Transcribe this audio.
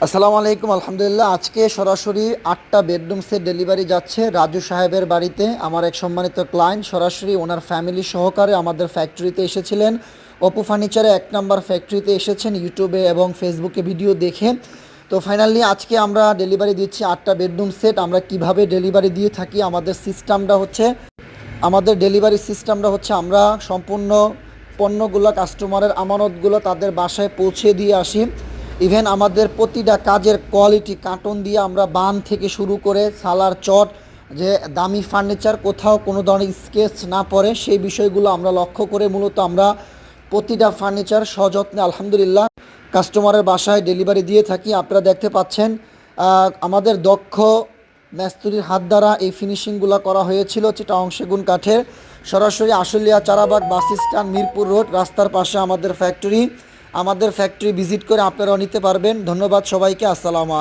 আসসালামু আলাইকুম। আলহামদুলিল্লাহ, আজকে সরাসরি 8টা বেডরুম সেট ডেলিভারি যাচ্ছে রাজু সাহেবের বাড়িতে। আমার এক সম্মানিত ক্লায়েন্ট সরাসরি ওনার ফ্যামিলি সহকারে আমাদের ফ্যাক্টরিতে এসেছিলেন। অপু ফার্নিচারে 1 নম্বর ফ্যাক্টরিতে এসেছেন ইউটিউবে এবং ফেসবুকে ভিডিও দেখে। তো ফাইনালি আজকে আমরা ডেলিভারি দিচ্ছি 8টা বেডরুম সেট। আমরা কিভাবে ডেলিভারি দিয়ে থাকি, আমাদের ডেলিভারি সিস্টেমটা হচ্ছে আমরা সম্পূর্ণ পণ্যগুলো, কাস্টমারের আমানতগুলো তাদের বাসায় পৌঁছে দিয়ে আসি। ইভেন আমাদের প্রতিটা কাজের কোয়ালিটি কার্টন দিয়ে আমরা বান থেকে শুরু করে সালার চট, যে দামি ফার্নিচার কোথাও কোনো ধরনের স্কেচ না পড়ে সেই বিষয়গুলো আমরা লক্ষ্য করে মূলত আমরা প্রতিটা ফার্নিচার সযত্নে আলহামদুলিল্লাহ কাস্টমারের বাসায় ডেলিভারি দিয়ে থাকি। আপনারা দেখতে পাচ্ছেন আমাদের দক্ষ মিস্ত্রির হাত দ্বারা এই ফিনিশিংগুলো করা হয়েছিল চিটাগং সেগুন কাঠের। সরাসরি Ashulia Charabag bus stand Mirpur road রাস্তার পাশে আমাদের ফ্যাক্টরি ভিজিট করে আপনারাও নিতে পারবেন। ধন্যবাদ সবাইকে। আসসালামু আলাইকুম।